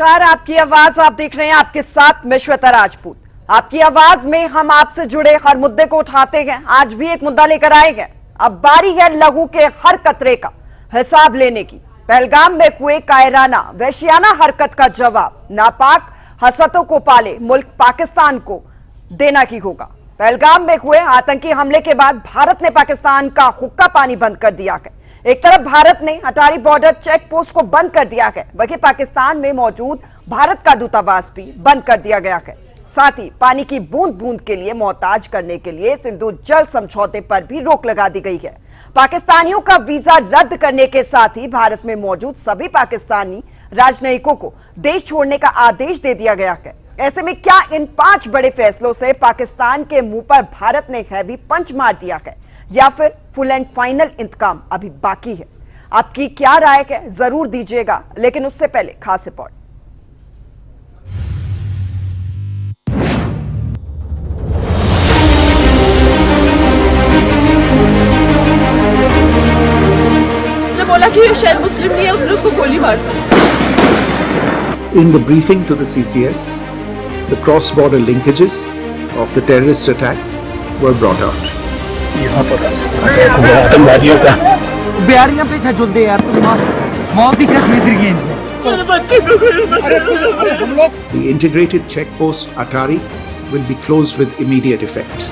नमस्कार, आपकी आवाज आप देख रहे हैं, आपके साथ मैं श्वेता राजपूत। आपकी आवाज में हम आपसे जुड़े हर मुद्दे को उठाते हैं। आज भी एक मुद्दा लेकर आए हैं। अब बारी है लहू के हर कतरे का हिसाब लेने की। पहलगाम में हुए कायराना वैश्याना हरकत का जवाब नापाक हसतों को पाले मुल्क पाकिस्तान को देना की होगा। पहलगाम में हुए आतंकी हमले के बाद भारत ने पाकिस्तान का हुक्का पानी बंद कर दिया है। एक तरफ भारत ने अटारी बॉर्डर चेक पोस्ट को बंद कर दिया है, वहीं पाकिस्तान में मौजूद भारत का दूतावास भी बंद कर दिया गया है। साथ ही पानी की बूंद बूंद के लिए मोहताज करने के लिए सिंधु जल समझौते पर भी रोक लगा दी गई है। पाकिस्तानियों का वीजा रद्द करने के साथ ही भारत में मौजूद सभी पाकिस्तानी राजनयिकों को देश छोड़ने का आदेश दे दिया गया है। ऐसे में क्या इन 5 बड़े फैसलों से पाकिस्तान के मुंह पर भारत ने हैवी पंच मार दिया है या फिर फुल एंड फाइनल इंतकाम अभी बाकी है? आपकी क्या राय है जरूर दीजिएगा, लेकिन उससे पहले खास रिपोर्ट। ने बोला कि ये शायद मुस्लिम नहीं है, उसने उसको गोली मार दी। In the briefing to the CCS, the cross-border linkages of the terrorist attack were brought out. यहाँ पर आतंकवादियों का बिहारियां पीछे झुलते यार, तुम मौत की कसम दे रही हैं। The integrated check post Atari will be closed with immediate effect.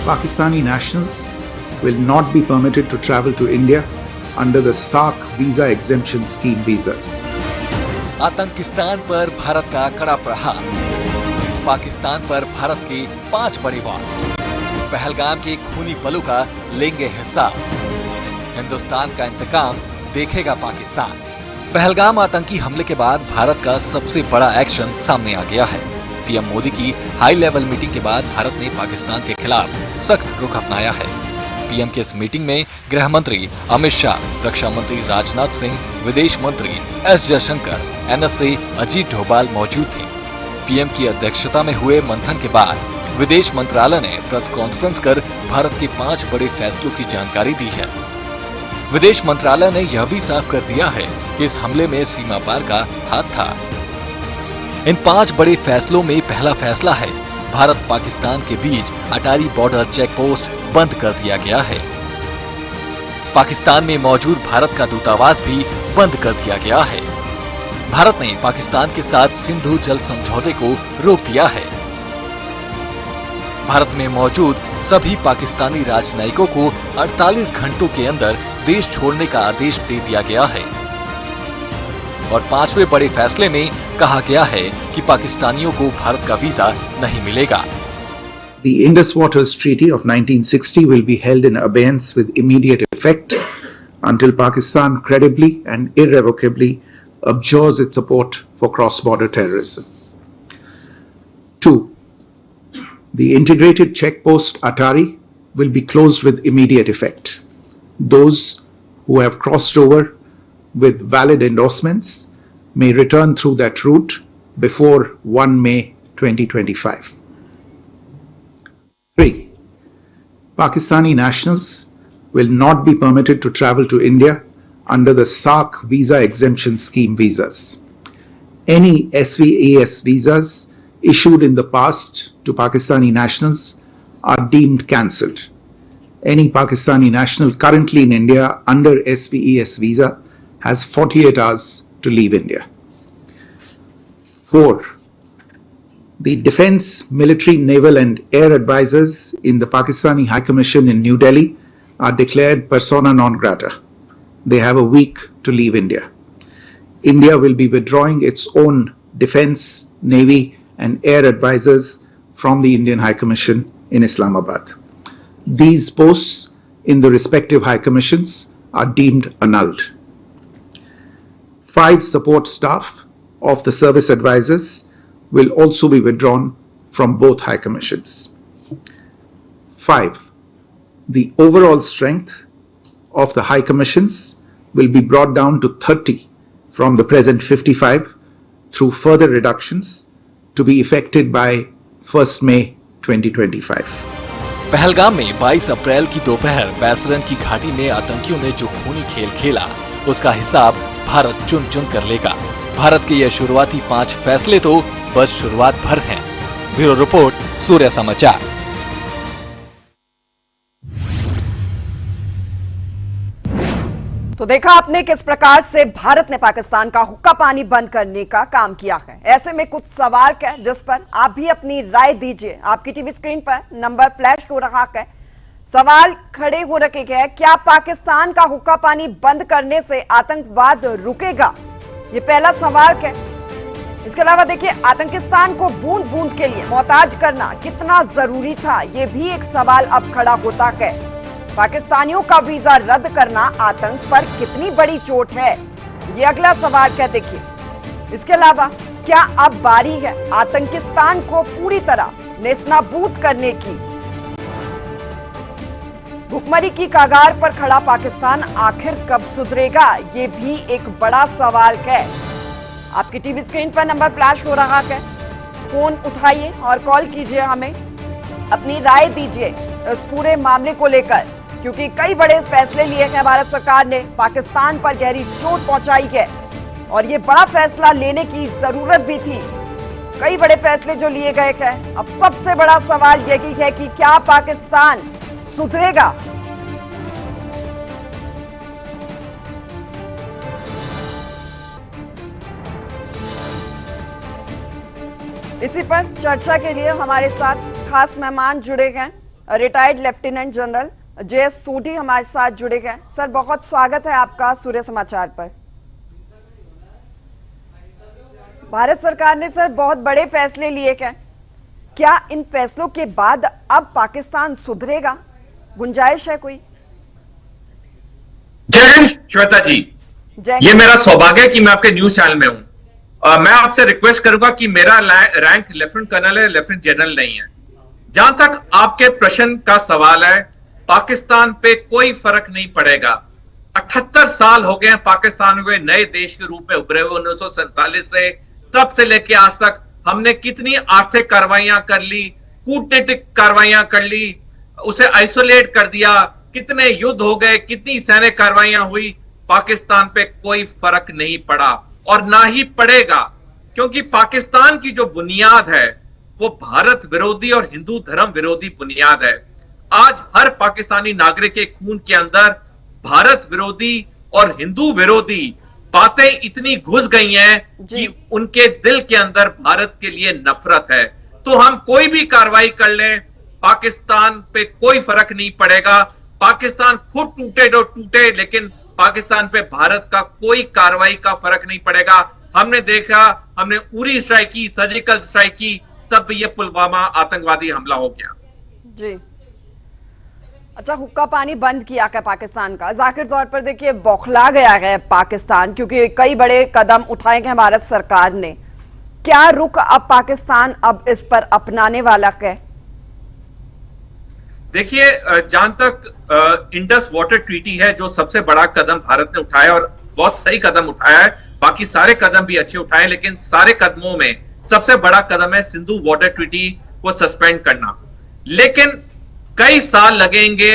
Pakistani nationals will not be permitted to travel to India under the SARC visa exemption scheme visas. आतंकिस्तान पर भारत का कड़ा प्रहार। पाकिस्तान पर भारत के 5 बड़े वार। पहलगाम के खूनी पलों का लेंगे हिसाब। हिंदुस्तान का इंतकाम देखेगा पाकिस्तान। पहलगाम आतंकी हमले के बाद भारत का सबसे बड़ा एक्शन सामने आ गया है। पीएम मोदी की हाई लेवल मीटिंग के बाद भारत ने पाकिस्तान के खिलाफ सख्त रुख अपनाया है। पीएम की इस मीटिंग में गृह मंत्री अमित शाह, रक्षा मंत्री राजनाथ सिंह, विदेश मंत्री एस जयशंकर, एनएसए अजीत डोभाल मौजूद थे। पीएम की अध्यक्षता में हुए मंथन के बाद विदेश मंत्रालय ने प्रेस कॉन्फ्रेंस कर भारत के 5 बड़े फैसलों की जानकारी दी है। विदेश मंत्रालय ने यह भी साफ कर दिया है कि इस हमले में सीमा पार का हाथ था। इन 5 बड़े फैसलों में पहला फैसला है भारत पाकिस्तान के बीच अटारी बॉर्डर चेक पोस्ट बंद कर दिया गया है। पाकिस्तान में मौजूद भारत का दूतावास भी बंद कर दिया गया है। भारत ने पाकिस्तान के साथ सिंधु जल समझौते को रोक दिया है। भारत में मौजूद सभी पाकिस्तानी राजनयिकों को 48 घंटों के अंदर देश छोड़ने का आदेश दे दिया गया है। और 5वें बड़े फैसले में कहा गया है कि पाकिस्तानियों को भारत का वीजा नहीं मिलेगा। The Indus Waters Treaty of 1960 will be held in abeyance with immediate effect until Pakistan credibly and irrevocably abjures its support for cross-border terrorism. 2. The integrated check post Atari will be closed with immediate effect. Those who have crossed over with valid endorsements may return through that route before 1 May 2025. 3. Pakistani nationals will not be permitted to travel to India under the SARC visa exemption scheme visas. Any SVAS visas issued in the past to Pakistani nationals are deemed cancelled. Any Pakistani national currently in India under SVAS visa has 48 hours to leave India. 4. The Defence, Military, Naval and Air Advisors in the Pakistani High Commission in New Delhi are declared persona non grata. They have a week to leave India. India will be withdrawing its own Defence, Navy and Air Advisors from the Indian High Commission in Islamabad. These posts in the respective High Commissions are deemed annulled. 5 support staff of the service advisors will also be withdrawn from both High Commissions. 5. The overall strength of the High Commissions will be brought down to 30 from the present 55 through further reductions to be effected by 1st May 2025. Pahalgam में 22 अप्रैल की दोपहर बैसरन की घाटी में आतंकियों ने जो खूनी खेल खेला उसका हिसाब भारत चुन चुन कर लेगा। भारत के ये शुरुआती 5 फैसले तो बस शुरुआत भर हैं। ब्यूरो रिपोर्ट, सूर्य समाचार। तो देखा आपने किस प्रकार से भारत ने पाकिस्तान का हुक्का पानी बंद करने का काम किया है। ऐसे में कुछ सवाल है जिस पर आप भी अपनी राय दीजिए। आपकी टीवी स्क्रीन पर नंबर फ्लैश हो रहा है, सवाल खड़े हो रखे हैं। क्या पाकिस्तान का हुक्का पानी बंद करने से आतंकवाद रुकेगा? ये पहला सवाल है। इसके अलावा देखिए, आतंकिस्तान को बूंद बूंद के लिए मोहताज करना कितना जरूरी था, ये भी एक सवाल अब खड़ा होता है। पाकिस्तानियों का वीजा रद्द करना आतंक पर कितनी बड़ी चोट है, ये अगला सवाल है। देखिए, इसके अलावा क्या अब बारी है आतंकिस्तान को पूरी तरह नेस्तनाबूद करने की? भुखमरी की कगार पर खड़ा पाकिस्तान आखिर कब सुधरेगा, ये भी एक बड़ा सवाल है। आपकी टीवी स्क्रीन पर नंबर फ्लैश हो रहा है, फोन उठाइए और कॉल कीजिए, हमें अपनी राय दीजिए इस पूरे मामले को लेकर, क्योंकि कई बड़े फैसले लिए हैं भारत सरकार ने, पाकिस्तान पर गहरी चोट पहुंचाई है और ये बड़ा फैसला लेने की जरूरत भी थी। कई बड़े फैसले जो लिए गए हैं, अब सबसे बड़ा सवाल यही है कि क्या पाकिस्तान सुधरेगा? इसी पर चर्चा के लिए हमारे साथ खास मेहमान जुड़े हैं, रिटायर्ड लेफ्टिनेंट जनरल जे सोढी हमारे साथ जुड़े हैं। सर, बहुत स्वागत है आपका सूर्य समाचार पर। भारत सरकार ने सर बहुत बड़े फैसले लिए हैं, क्या इन फैसलों के बाद अब पाकिस्तान सुधरेगा? गुंजाइश है कोई? जय हिंद श्वेता जी। ये मेरा सौभाग्य है कि मैं आपके न्यूज चैनल में हूं। मैं आपसे रिक्वेस्ट करूंगा कि मेरा रैंक लेफ्टिनेंट कर्नल है, लेफ्टिनेंट जनरल नहीं है। जहां तक आपके प्रश्न का सवाल है, पाकिस्तान पे कोई फर्क नहीं पड़ेगा। 78 साल हो गए हैं पाकिस्तान को नए देश के रूप में उभरे हुए। 1947 से तब से लेके आज तक हमने कितनी आर्थिक कार्रवाइयां कर ली, कूटनीतिक कार्रवाइयां कर ली, उसे आइसोलेट कर दिया, कितने युद्ध हो गए, कितनी सैन्य कार्रवाइयां हुई, पाकिस्तान पे कोई फर्क नहीं पड़ा और ना ही पड़ेगा, क्योंकि पाकिस्तान की जो बुनियाद है वो भारत विरोधी और हिंदू धर्म विरोधी बुनियाद है। आज हर पाकिस्तानी नागरिक के खून के अंदर भारत विरोधी और हिंदू विरोधी बातें इतनी घुस गई हैं कि उनके दिल के अंदर भारत के लिए नफरत है। तो हम कोई भी कार्रवाई कर लें, पाकिस्तान पे कोई फर्क नहीं पड़ेगा। पाकिस्तान खुद टूटे तो टूटे, लेकिन पाकिस्तान पे भारत का कोई कार्रवाई का फर्क नहीं पड़ेगा। हमने देखा, हमने उरी स्ट्राइक की, सर्जिकल स्ट्राइक की, तब ये पुलवामा आतंकवादी हमला हो गया। जी, अच्छा, हुक्का पानी बंद किया क्या पाकिस्तान का? जाहिर तौर पर देखिए बौखला गया है पाकिस्तान, क्योंकि कई बड़े कदम उठाए गए भारत सरकार ने। क्या रुख अब पाकिस्तान अब इस पर अपनाने वाला है? देखिए, जहां तक इंडस वाटर ट्रीटी है, जो सबसे बड़ा कदम भारत ने उठाया और बहुत सही कदम उठाया है, बाकी सारे कदम भी अच्छे उठाए, लेकिन सारे कदमों में सबसे बड़ा कदम है सिंधु वाटर ट्रीटी को सस्पेंड करना। लेकिन कई साल लगेंगे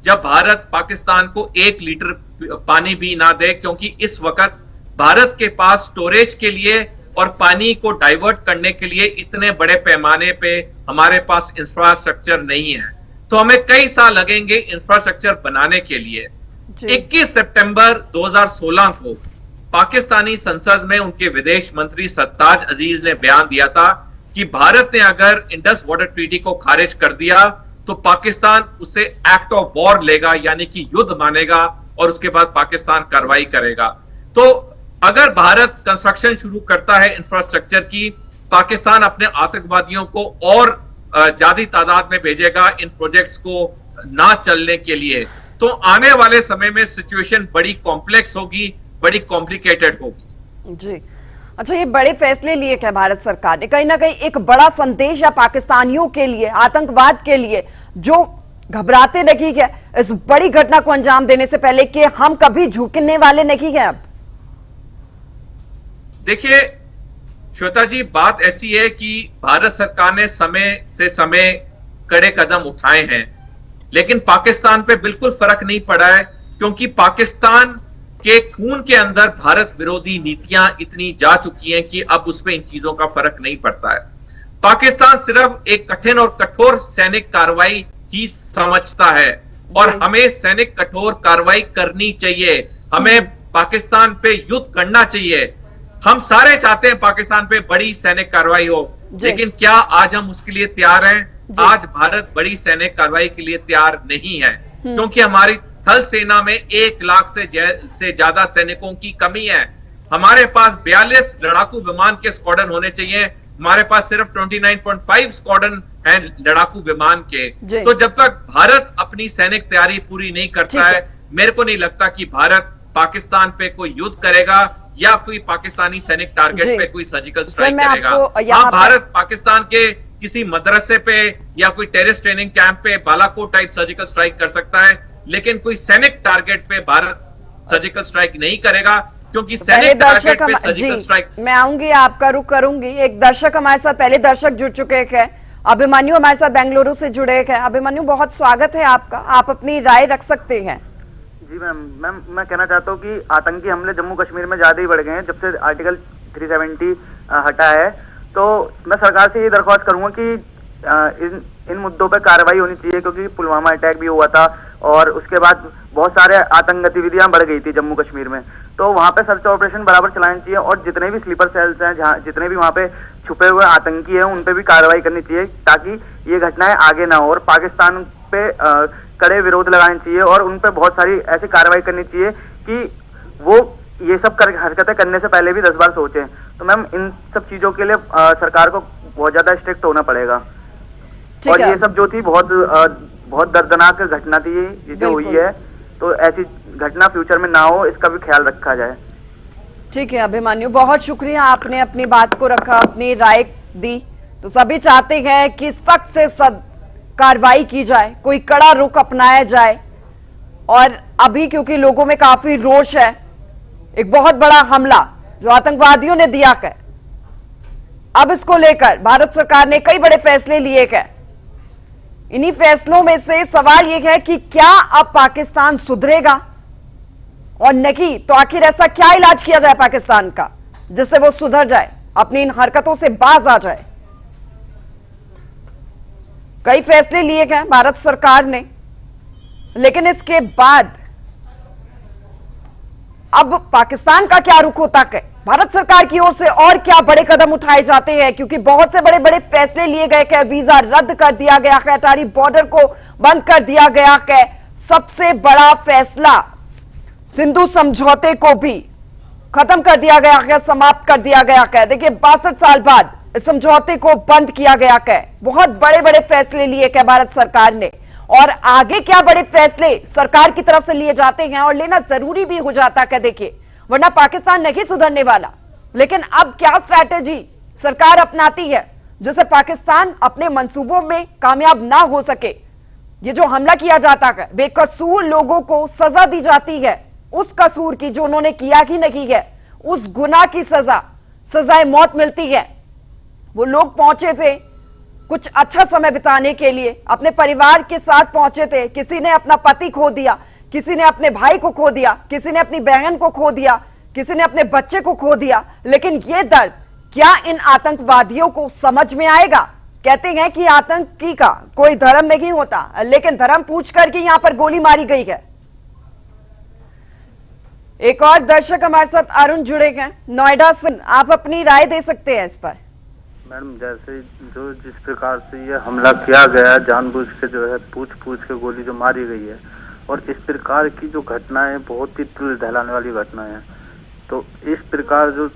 जब भारत पाकिस्तान को 1 लीटर पानी भी ना दे, क्योंकि इस वक्त भारत के पास स्टोरेज के लिए और पानी को डाइवर्ट करने के लिए इतने बड़े पैमाने पे हमारे पास इंफ्रास्ट्रक्चर नहीं है। तो हमें कई साल लगेंगे इंफ्रास्ट्रक्चर बनाने के लिए। 21 सितंबर 2016 को पाकिस्तानी संसद में उनके विदेश मंत्री सत्ताज अजीज ने बयान दिया था कि भारत ने अगर इंडस वाटर ट्रीटी को खारिज कर दिया तो पाकिस्तान उसे एक्ट ऑफ वॉर लेगा, यानी कि युद्ध मानेगा और उसके बाद पाकिस्तान कार्रवाई करेगा। तो अगर भारत कंस्ट्रक्शन शुरू करता है इंफ्रास्ट्रक्चर की, पाकिस्तान अपने आतंकवादियों को और ज्यादा तादाद में भेजेगा इन प्रोजेक्ट्स को ना चलने के लिए। तो आने वाले समय में सिचुएशन बड़ी कॉम्प्लेक्स होगी, बड़ी कॉम्प्लिकेटेड होगी। जी, अच्छा, ये बड़े फैसले लिए क्या भारत सरकार ने? कहीं ना कहीं एक बड़ा संदेश है पाकिस्तानियों के लिए, आतंकवाद के लिए, जो घबराते नहीं है इस बड़ी घटना को अंजाम देने से पहले कि हम कभी झुकने वाले नहीं हैं। अब देखिए श्वेता जी, बात ऐसी है कि भारत सरकार ने समय से समय कड़े कदम उठाए हैं, लेकिन पाकिस्तान पे बिल्कुल फर्क नहीं पड़ा है, क्योंकि पाकिस्तान कि खून के अंदर भारत विरोधी नीतियां इतनी जा चुकी हैं कि अब उसमें इन चीजों का फर्क नहीं पड़ता है। पाकिस्तान सिर्फ एक कठिन और कठोर सैनिक कार्रवाई ही समझता है और हमें सैनिक कठोर कार्रवाई करनी चाहिए। हमें पाकिस्तान पे युद्ध करना चाहिए। हम सारे चाहते हैं पाकिस्तान पे बड़ी सैनिक कार्रवाई हो, लेकिन क्या आज हम उसके लिए तैयार हैं? आज भारत बड़ी सैनिक कार्रवाई के लिए तैयार नहीं है, क्योंकि हमारी थल सेना में 1 लाख से ज्यादा सैनिकों की कमी है। हमारे पास 42 लड़ाकू विमान के स्क्वाड्रन होने चाहिए, हमारे पास सिर्फ 29.5 स्क्वाड्रन है लड़ाकू विमान के। तो जब तक भारत अपनी सैनिक तैयारी पूरी नहीं करता है, मेरे को नहीं लगता कि भारत पाकिस्तान पे कोई युद्ध करेगा या कोई पाकिस्तानी सैनिक टारगेट पे कोई सर्जिकल स्ट्राइक करेगा। हाँ, भारत पाकिस्तान के किसी मदरसे पे या कोई टेररिस्ट ट्रेनिंग कैंप पे बालाकोट टाइप सर्जिकल स्ट्राइक कर सकता है, लेकिन कोई सैनिक टारगेट पे भारत सर्जिकल स्ट्राइक नहीं करेगा, क्योंकि सैनिक टारगेट पे सर्जिकल स्ट्राइक। मैं आऊंगी, आपका रुख करूंगी। एक दर्शक हमारे साथ, पहले दर्शक जुड़ चुके हैं, अभिमन्यु हमारे साथ बेंगलुरु से जुड़े हैं। अभिमन्यु, बहुत स्वागत है आपका, आप अपनी राय रख सकते हैं। जी मैम, मैं कहना चाहता हूँ कि आतंकी हमले जम्मू कश्मीर में ज्यादा ही बढ़ गए हैं जब से आर्टिकल 370 हटा है। तो मैं सरकार से ये दरख्वास्त करूंगा कि इन मुद्दों पे कार्रवाई होनी चाहिए, क्योंकि पुलवामा अटैक भी हुआ था और उसके बाद बहुत सारे आतंक गतिविधियां बढ़ गई थी जम्मू कश्मीर में। तो वहाँ पे सर्च ऑपरेशन बराबर चलानी चाहिए और जितने भी स्लीपर सेल्स हैं, जहाँ जितने भी वहाँ पे छुपे हुए आतंकी हैं, उन पे भी कार्रवाई करनी चाहिए, ताकि ये घटनाएं आगे ना हो। और पाकिस्तान पे कड़े विरोध लगाने चाहिए और उन पे बहुत सारी ऐसी कार्रवाई करनी चाहिए कि वो ये सब हरकतें करने से पहले भी 10 बार सोचें। तो मैम, इन सब चीजों के लिए सरकार को बहुत ज्यादा स्ट्रिक्ट होना पड़ेगा। और ये सब जो थी बहुत दर्दनाक घटना थी ये जो हुई है, तो ऐसी घटना फ्यूचर में ना हो, इसका भी ख्याल रखा जाए। ठीक है अभिमन्यु, बहुत शुक्रिया, आपने अपनी बात को रखा, अपनी राय दी। तो सभी चाहते हैं कि सख्त से सख्त कार्रवाई की जाए, कोई कड़ा रुख अपनाया जाए। और अभी क्योंकि लोगों में काफी रोष है, एक बहुत बड़ा हमला जो आतंकवादियों ने दिया है, अब इसको लेकर भारत सरकार ने कई बड़े फैसले लिए हैं। इन्हीं फैसलों में से सवाल यह है कि क्या अब पाकिस्तान सुधरेगा, और नहीं तो आखिर ऐसा क्या इलाज किया जाए पाकिस्तान का जिससे वो सुधर जाए, अपनी इन हरकतों से बाज आ जाए। कई फैसले लिए गए भारत सरकार ने, लेकिन इसके बाद अब पाकिस्तान का क्या रुख होता है, भारत सरकार की ओर से और क्या बड़े कदम उठाए जाते हैं, क्योंकि बहुत से बड़े बड़े फैसले लिए गए कि वीजा रद्द कर दिया गया है, अटारी बॉर्डर को बंद कर दिया गया है। सबसे बड़ा फैसला, सिंधु समझौते को भी खत्म कर दिया गया है, समाप्त कर दिया गया है। देखिए 62 साल बाद इस समझौते को बंद किया गया है। बहुत बड़े बड़े फैसले लिए हैं भारत सरकार ने, और आगे क्या बड़े फैसले सरकार की तरफ से लिए जाते हैं और लेना जरूरी भी हो जाता है, देखिए, वरना पाकिस्तान नहीं सुधरने वाला। लेकिन अब क्या स्ट्रैटेजी सरकार अपनाती है जिससे पाकिस्तान अपने मंसूबों में कामयाब ना हो सके। ये जो हमला किया जाता है, बेकसूर लोगों को सजा दी जाती है उस कसूर की जो उन्होंने किया ही नहीं है, उस गुनाह की सजाए मौत मिलती है। वो लोग पहुंचे थे कुछ अच्छा समय बिताने के लिए, अपने परिवार के साथ पहुंचे थे, किसी ने अपना पति खो दिया, किसी ने अपने भाई को खो दिया, किसी ने अपनी बहन को खो दिया, किसी ने अपने बच्चे को खो दिया। लेकिन ये दर्द क्या इन आतंकवादियों को समझ में आएगा? कहते हैं कि आतंकी का कोई धर्म नहीं होता, लेकिन धर्म पूछ करके यहां पर गोली मारी गई है। एक और दर्शक हमारे साथ अरुण जुड़े हैं नोएडा से, आप अपनी राय दे सकते हैं इस पर। मैडम, जैसे जो जिस प्रकार से ये हमला किया गया, जानबूझ के जो है पूछ के गोली जो मारी गई है, और इस प्रकार की जो घटनाएं बहुत ही दिल दहलाने वाली घटनाएं हैं। तो इस प्रकार जो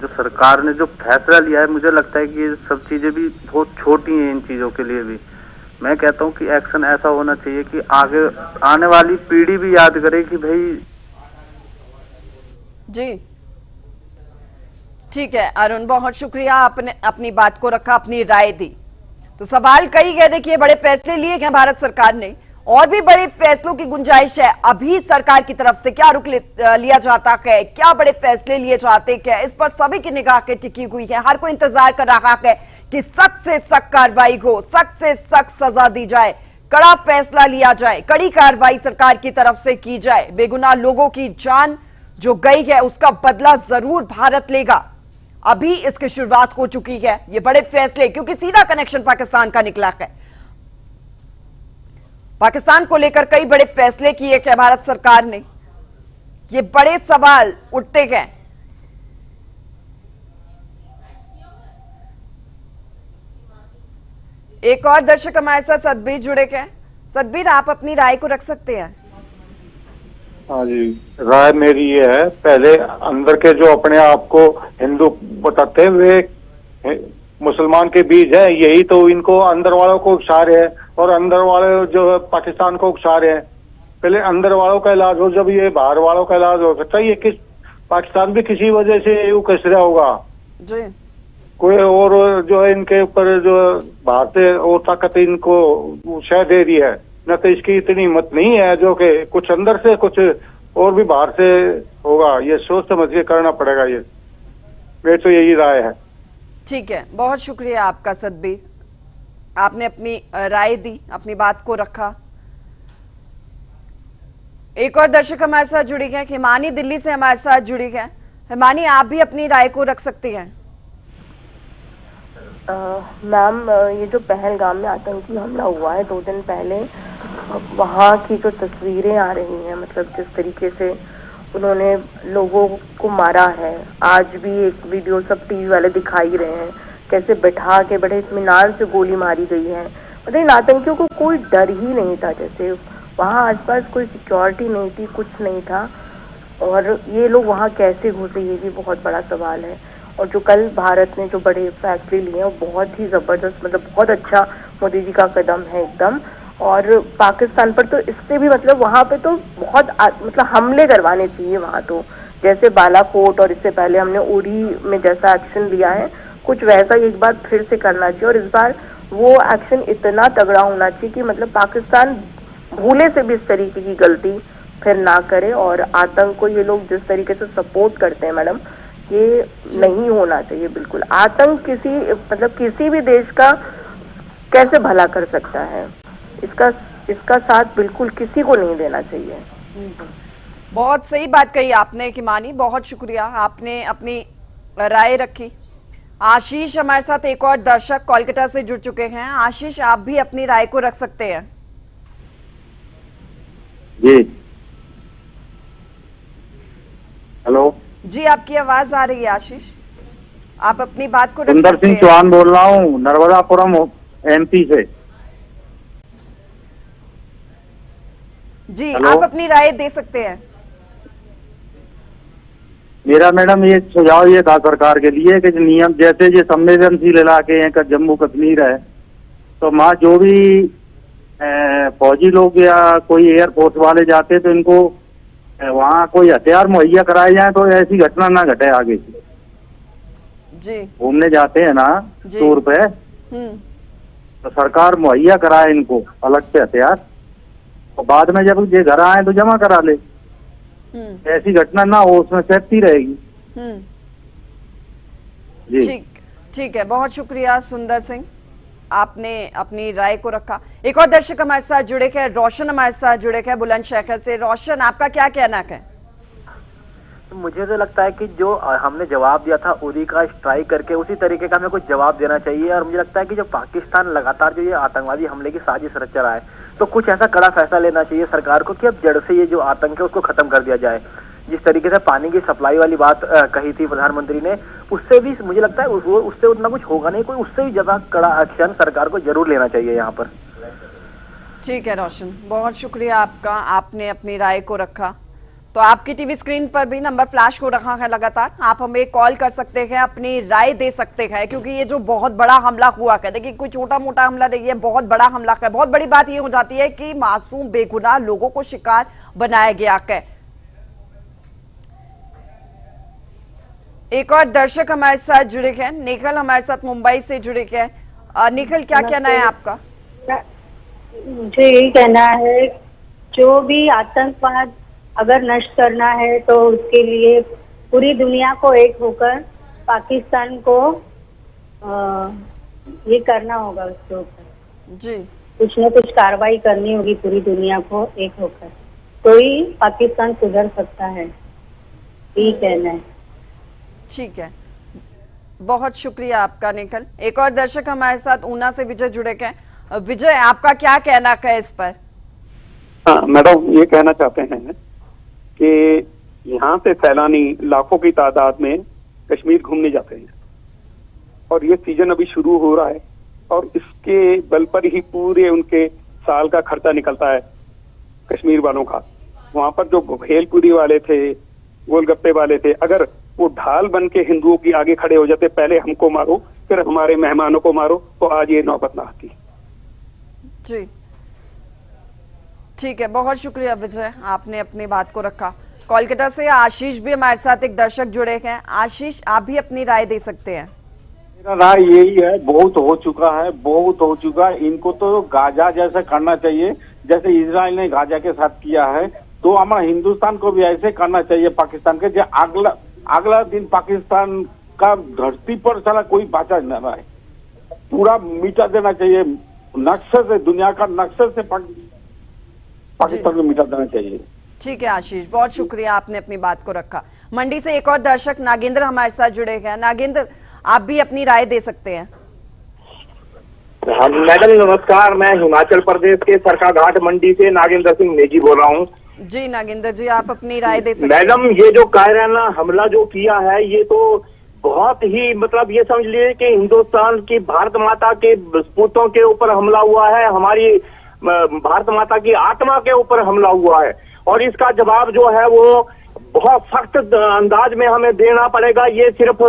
सरकार ने जो फैसला लिया है, मुझे लगता है कि ये सब चीजें भी बहुत छोटी हैं इन चीजों के लिए भी। मैं कहता हूँ कि एक्शन ऐसा होना चाहिए कि आगे आने वाली पीढ़ी भी याद करे कि भाई। जी ठीक है अरुण, बहुत शुक्रिया, आपने अपनी बात को रखा, अपनी राय दी। तो सवाल कई गए, देखिए बड़े फैसले लिए गए भारत सरकार ने, और भी बड़े फैसलों की गुंजाइश है। अभी सरकार की तरफ से क्या रुख लिया जाता है, क्या बड़े फैसले लिए जाते हैं, इस पर सभी की निगाह के टिकी हुई है। हर कोई इंतजार कर रहा है कि सख्त से सख्त कार्रवाई हो, सख्त से सख्त सजा दी जाए, कड़ा फैसला लिया जाए, कड़ी कार्रवाई सरकार की तरफ से की जाए, बेगुनाह लोगों की जान जो गई है उसका बदला जरूर भारत लेगा। अभी इसकी शुरुआत हो चुकी है। ये बड़े फैसले, क्योंकि सीधा कनेक्शन पाकिस्तान का निकला है। पाकिस्तान को लेकर कई बड़े फैसले किए हैं भारत सरकार ने। ये बड़े सवाल उठते हैं। एक और दर्शक हमारे साथ सतबीर जुड़े हैं। सतबीर, आप अपनी राय को रख सकते हैं। हाँ जी, राय मेरी ये है, पहले अंदर के जो अपने आप को हिंदू बताते हैं वे मुसलमान के बीज है, यही तो इनको अंदर वालों को उकसा रहे हैं और अंदर वाले जो है पाकिस्तान को उकसा रहे हैं। पहले अंदर वालों का इलाज हो, जब ये बाहर वालों का इलाज हो सकता है। ये किस पाकिस्तान भी किसी वजह से उकस रहा होगा जी। कोई और जो है इनके ऊपर जो बाहर से और ताकत इनको शह दे रही है, न तो इसकी इतनी हिम्मत नहीं है जो कि कुछ अंदर से कुछ और भी बाहर से होगा। ये सोच समझ के करना पड़ेगा। ये मेरी तो यही राय है। ठीक है, बहुत शुक्रिया आपका सतबीर। आपने अपनी राय दी, अपनी बात को रखा। एक और दर्शक हमारे साथ जुड़ी है, हिमानी दिल्ली से हमारे साथ जुड़ी है। हिमानी, आप भी अपनी राय को रख सकती हैं। मैम, ये जो पहलगाम में आतंकी हमला हुआ है 2 दिन पहले, वहाँ की जो तस्वीरें आ रही हैं, मतलब जिस तरीके से उन्होंने लोगों को मारा है, आज भी एक वीडियो सब टीवी वाले दिखाई रहे हैं, कैसे बैठा के बड़े इत्मीनान से गोली मारी गई है। मतलब इन आतंकियों को कोई डर ही नहीं था, जैसे वहाँ आसपास कोई सिक्योरिटी नहीं थी, कुछ नहीं था, और ये लोग वहाँ कैसे घुसे, ये भी बहुत बड़ा सवाल है। और जो कल भारत ने जो बड़े फैसले लिए हैं वो बहुत ही ज़बरदस्त, मतलब बहुत अच्छा मोदी जी का कदम है एकदम। और पाकिस्तान पर तो इससे भी मतलब वहाँ पे तो बहुत मतलब हमले करवाने चाहिए वहाँ तो, जैसे बालाकोट और इससे पहले हमने उरी में जैसा एक्शन लिया है, कुछ वैसा एक बार फिर से करना चाहिए। और इस बार वो एक्शन इतना तगड़ा होना चाहिए कि मतलब पाकिस्तान भूले से भी इस तरीके की गलती फिर ना करे। और आतंक को ये लोग जिस तरीके से सपोर्ट करते हैं मैडम, ये नहीं होना चाहिए बिल्कुल। आतंक किसी भी देश का कैसे भला कर सकता है, इसका साथ बिल्कुल किसी को नहीं देना चाहिए। बहुत सही बात कही आपने हिमानी, बहुत शुक्रिया, आपने अपनी राय रखी। आशीष हमारे साथ एक और दर्शक कोलकाता से जुड़ चुके हैं। आशीष, आप भी अपनी राय को रख सकते हैं। जी, हेलो जी, आपकी आवाज आ रही है आशीष, आप अपनी बात को रख सुंदर सकते सिंह हैं। चौहान बोल रहा हूँ, नर्मदापुरम MP से। जी, हेलो? आप अपनी राय दे सकते हैं। मेरा मैडम ये सुझाव ये था सरकार के लिए कि नियम जैसे ये संवेदनशील इलाके हैं का जम्मू कश्मीर है, तो वहाँ जो भी फौजी लोग या कोई एयरफोर्स वाले जाते तो इनको वहाँ कोई हथियार मुहैया कराए जाए तो ऐसी घटना ना घटे आगे से। जी, घूमने जाते हैं ना टूर पे, तो सरकार मुहैया कराए इनको अलग से हथियार, और बाद में जब ये घर आए तो जमा करा ले। ऐसी घटना ना हो, उसमें सेफ्टी रहेगी। जी, ठीक है, बहुत शुक्रिया सुंदर सिंह, आपने अपनी राय को रखा। एक और दर्शक हमारे साथ जुड़े हैं, रोशन हमारे साथ जुड़े हैं बुलंदशहर से। रोशन, आपका क्या कहना है? मुझे तो लगता है कि जो हमने जवाब दिया था उरी का स्ट्राइक करके, उसी तरीके का हमें कुछ जवाब देना चाहिए। और मुझे लगता है कि जो पाकिस्तान लगातार जो ये आतंकवादी हमले की साजिश रच रहा है, तो कुछ ऐसा कड़ा फैसला लेना चाहिए सरकार को कि अब जड़ से ये जो आतंक है उसको खत्म कर दिया जाए। जिस तरीके से पानी की सप्लाई वाली बात कही थी प्रधानमंत्री ने, उससे भी मुझे लगता है उससे उतना कुछ होगा नहीं, कोई उससे भी ज्यादा कड़ा एक्शन सरकार को जरूर लेना चाहिए यहाँ पर। ठीक है रोशन, बहुत शुक्रिया आपका, आपने अपनी राय को रखा। तो आपकी टीवी स्क्रीन पर भी नंबर फ्लैश हो रहा है लगातार, आप हमें कॉल कर सकते हैं, अपनी राय दे सकते हैं, क्योंकि ये जो बहुत बड़ा हमला हुआ है, देखिए कोई छोटा मोटा हमला नहीं है, बहुत बड़ा हमला है। बहुत बड़ी बात ये हो जाती है कि मासूम बेगुनाह लोगों को शिकार बनाया गया है। एक और दर्शक हमारे साथ जुड़े हैं, निखिल हमारे साथ मुंबई से जुड़े हैं। निखिल, क्या कहना है आपका? मुझे यही कहना है, जो भी आतंकवाद अगर नष्ट करना है तो उसके लिए पूरी दुनिया को एक होकर पाकिस्तान को ये करना होगा, उसके ऊपर जी कुछ न कुछ कार्रवाई करनी होगी पूरी दुनिया को एक होकर, तो ही पाकिस्तान सुधर सकता है। यही कहना है। ठीक है, बहुत शुक्रिया आपका निखिल। एक और दर्शक हमारे साथ ऊना से विजय जुड़े हैं। विजय, आपका क्या कहना है इस पर? हाँ मैडम, ये कहना चाहते हैं कि यहाँ से सैलानी लाखों की तादाद में कश्मीर घूमने जाते हैं और ये सीजन अभी शुरू हो रहा है और इसके बल पर ही पूरे उनके साल का खर्चा निकलता है कश्मीर वालों का। वहां पर जो भेलपुरी वाले थे, गोलगप्पे वाले थे, अगर वो ढाल बन के हिंदुओं की आगे खड़े हो जाते, पहले हमको मारो फिर हमारे मेहमानों को मारो, तो आज ये नौबत ना आती। जी ठीक है, बहुत शुक्रिया विजय, आपने अपनी बात को रखा। कोलकाता से आशीष भी हमारे साथ एक दर्शक जुड़े हैं। आशीष, आप भी अपनी राय दे सकते हैं। मेरा राय यही है, बहुत हो चुका है, बहुत हो चुका है। इनको तो गाजा जैसा करना चाहिए, जैसे इजराइल ने गाजा के साथ किया है, तो हमारा हिंदुस्तान को भी ऐसे करना चाहिए पाकिस्तान के। जो अगला दिन पाकिस्तान का धरती पर साला कोई बाचा न रहा है, पूरा मिटा देना चाहिए नक्शे से, दुनिया का नक्शे से पाकिस्तान को मिटा देना चाहिए। ठीक है आशीष, बहुत शुक्रिया, आपने अपनी बात को रखा। मंडी से एक और दर्शक नागेंद्र हमारे साथ जुड़े हैं। नागेंद्र, आप भी अपनी राय दे सकते हैं। मैडम नमस्कार, मैं हिमाचल प्रदेश के सरकाघाट मंडी से नागेंद्र सिंह नेगी बोल रहा हूँ। जी नागेंद्र जी, आप अपनी राय दे सकते हैं। मैडम, ये जो कायराना हमला जो किया है, ये तो बहुत ही मतलब ये समझ लीजिए कि हिंदुस्तान की भारत माता के सपूतों के ऊपर हमला हुआ है, हमारी भारत माता की आत्मा के ऊपर हमला हुआ है और इसका जवाब जो है वो बहुत सख्त अंदाज में हमें देना पड़ेगा। ये सिर्फ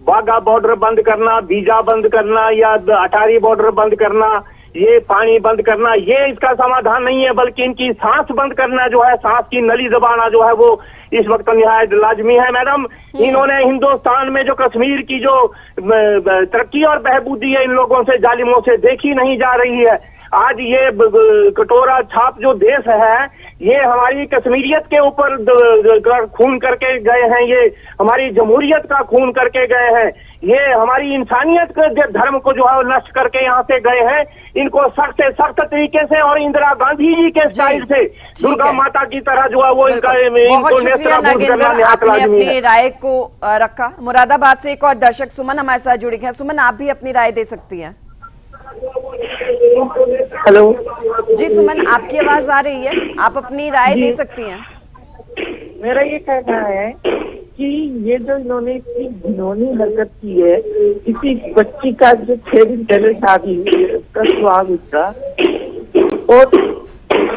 वाघा बॉर्डर बंद करना, बीजा बंद करना या अटारी बॉर्डर बंद करना, ये पानी बंद करना, ये इसका समाधान नहीं है, बल्कि इनकी सांस बंद करना जो है, सांस की नली दबाना जो है वो इस वक्त निहायत लाजमी है। मैडम, इन्होंने हिंदुस्तान में जो कश्मीर की जो तरक्की और बहबूदी है, इन लोगों से जालिमों से देखी नहीं जा रही है। आज ये कटोरा छाप जो देश है, ये हमारी कश्मीरियत के ऊपर खून करके गए हैं, ये हमारी जमहूरियत का खून करके गए हैं, ये हमारी इंसानियत के धर्म को जो है नष्ट करके यहाँ से गए हैं। इनको सख्त से सख्त तरीके से और इंदिरा गांधी जी के स्टाइल से दुर्गा माता की तरह जो है वो इनको अपनी राय को रखा। मुरादाबाद से एक और दर्शक सुमन हमारे साथ जुड़ी है। सुमन, आप भी अपनी राय दे सकती हैं। हेलो जी सुमन, आपकी आवाज आ रही है, आप अपनी राय दे सकती हैं। मेरा ये कहना है कि ये जो इन्होंने इतनी घिनौनी हरकत की है, किसी बच्ची का जो 6 दिन पहले शादी का सुहाग उसका, और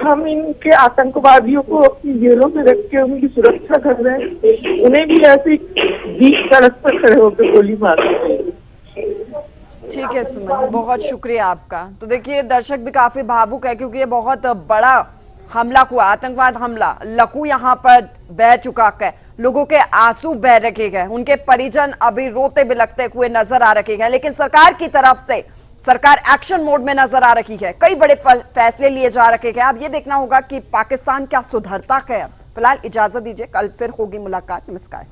हम इनके आतंकवादियों को अपनी जेलों में रख के उनकी सुरक्षा कर रहे हैं, उन्हें भी ऐसी बीच सड़क पर खड़े होकर गोली मारनी चाहिए। ठीक है सुमन, बहुत शुक्रिया आपका। तो देखिए दर्शक भी काफी भावुक है क्योंकि ये बहुत बड़ा हमला हुआ, आतंकवाद हमला। लहू यहाँ पर बह चुका है, लोगों के आंसू बह रखे गए, उनके परिजन अभी रोते बिलखते हुए नजर आ रखे हैं, लेकिन सरकार की तरफ से सरकार एक्शन मोड में नजर आ रही है, कई बड़े फैसले लिए जा रखे हैं। अब ये देखना होगा कि पाकिस्तान क्या सुधरता है। फिलहाल इजाजत दीजिए, कल फिर होगी मुलाकात। नमस्कार।